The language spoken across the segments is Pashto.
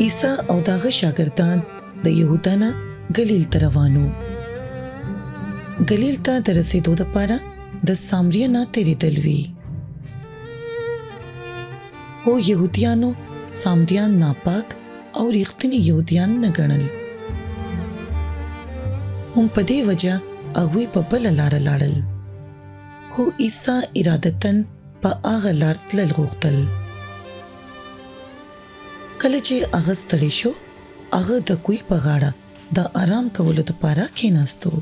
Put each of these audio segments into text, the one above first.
عیسی او داغه شاګردان د یهودا نه ګلیل ته روانو. ګلیل ته د رسېدو دپاره د سامریه نه تېرېدل وي. خو یهودیانو سامریان ناپاک او ریښتیني یهودیان نه ګڼل. هم په دې وجه هغوی په بله لاره لاړل. خو عیسی ارادتاً په هغه لار تلل غوښتل. کله چې هغه ستړی شو، هغه د کوهي په غاړه د آرام کولو دپاره کېناستو.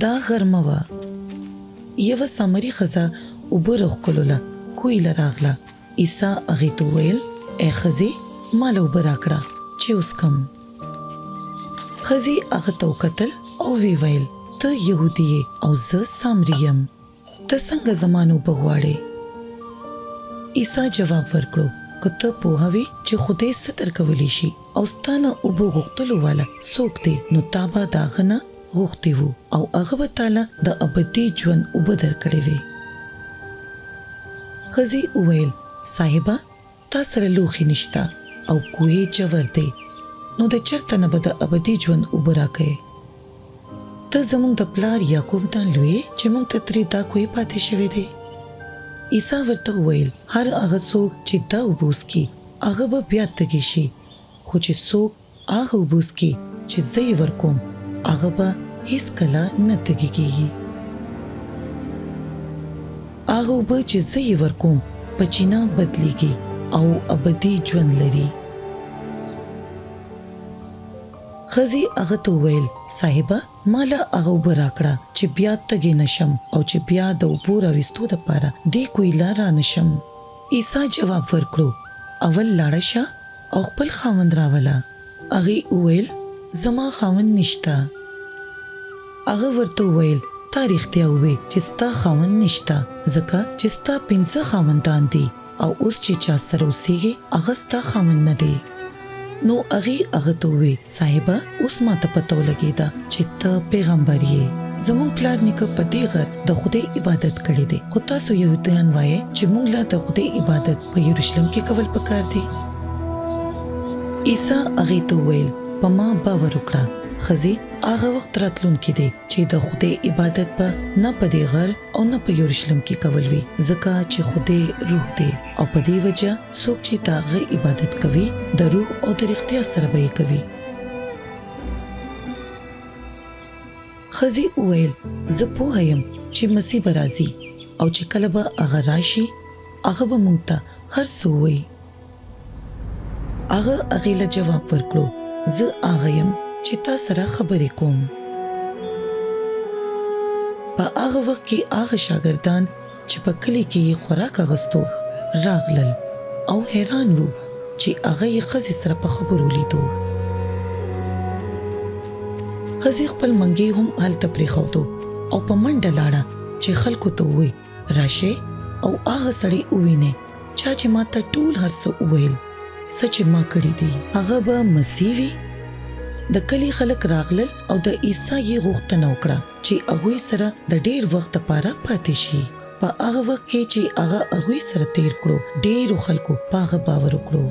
دا غرمه وه. یوه سامري ښځه اوبه راښکلو له کوهي له راغله. عیسی هغې ته وویل: ای ښځې، ما له اوبه راکړه چې وڅښم. ښځې هغه ته وکتل او ویې ویل: ته یهودي یې او زه سامري یم، ته څنګه زما نه اوبه غواړې؟ عیسی جواب ورکړو: که ته پوهوې چې خدای څه درکولی شي او ستا نه اوبه غوښتلو والا څوک دی، نو تا به د هغه نه غوښتې وو او هغه به تاله د ابدي ژوند اوبه درکړې وې. ښځې وویل: صاحبه، تا سره لوښي نشته او کوهی ژور دی، نو د چېرته نه به د ابدي ژوند اوبه راکوې؟ ته زموږ د پلار یعقوب نه لوی چې موږ ته ترې دا کوهی پاتې شوی دی. عیسی ورته وویل: هر هغه څوک چې دا اوبه وڅښي هغه به بیا تږی شي، خو چې څوک هغه اوبه وڅښي چې زه یې ورکوم هغه به هیڅکله نه تږی کېږي. هغه اوبه چې زه یې ورکوم په چینه بدلیږي او ابدي ژوند لري. ښځې هغه ته وویل: صاحبه، ما له هغه اوبه راکړه چې بیا تږې نشم او چې بیا د اوبو راویستو دپاره دې کوهي له رانشم. عیسی جواب ورکړو: اول لاړه شه او خپل خاوند راوله. هغې وویل: زما خاوند نشته. هغه ورته وویل: تا رښتیا ووې چې ستا خاوند نشته، ځکه چې ستا 5 خاوندان دي او اوس چې چا سره اوسېږې هغه ستا خاوند نه دی. نو هغې هغه ته ووې: صاحبه، اوس ما ته پته ولګېده چې ته پیغمبر یې. زموږ پلار نیکه په دې غر د خدای عبادت کړی دی، خو تاسو یهودیان وایې چې موږ له د خدای عبادت په یروشلم کې کول پکار دی. عیسی هغې ته وویل: په ما باور وکړه ښځې، هغه وخت راتلونکی دی چې د خدای عبادت به نه په دې غر او نه په یروشلم کې کول وي، ځکه چې خدای روح دی او په دې وجه څوک چې د هغه عبادت کوي د روح او د رښتیا سره به یې کوي. ښځې وویل: زه پوهه یم چې مسیح به راځي او چې کله به هغه راشي هغه به موږ ته هر څه ووایي. هغه هغې له جواب ورکړو: زه هغه یم چې تا سره خبرې کوم. په هغه وخت کې هغه شاګردان چې په کلي کې یې خوراک اغوستو راغلل او حیران وو چې هغه یې ښځې سره په خبرو لیدو. ښځې خپل منګي هم هلته پرېښودو او په منډه لاړه چې خلکو ته ووایي: راشئ او هغه سړی ووینئ چا چې ما ته ټول هر څه وویل، څه چې ما کړي دي. هغه به مسیح وي. د کلي خلک راغلل او د عیسی یې غوښتنه وکړه چې هغوی سره د ډېر وخت لپاره پاتې شي. په هغه وخت کې چې هغه هغوی سره تیر کړو، ډېرو خلکو په هغه باور وکړو.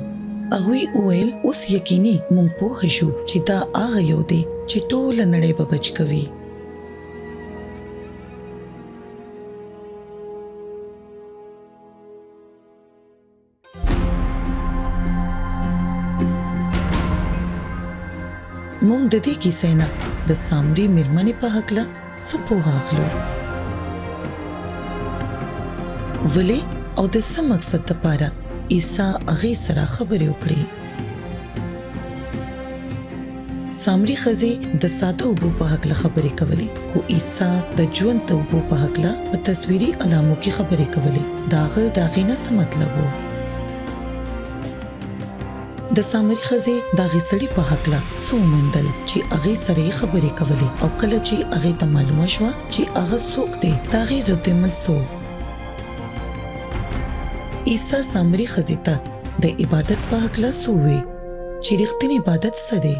هغوی وویل: اوس یقیني موږ پوه شو چې دا هغه یو دی چې ټوله نړۍ به بچ کوي. موږ د دې کیسې نه د سامري میرمنې په هکله څه پوهه اخلو؟ ولې او د څه مقصد دپاره عیسی هغې سره خبرې وکړې؟ سامري ښځې د ساده اوبو په هکله خبرې کولې، خو عیسی د ژوند د اوبو په هکله په تصویري علامو کې خبرې کولې. د هغې نه څه مطلب و؟ د سامري ښځې د هغې سړي په هکله څه وموندل چې هغې سره یې خبرې کولې، او کله چې هغې ته معلومه شوه چې هغه څوک دی د هغې رد عمل څه و؟ عیسی سامري ښځې ته د عبادت په هکله څه وویل چې رښتینی عبادت څه دی؟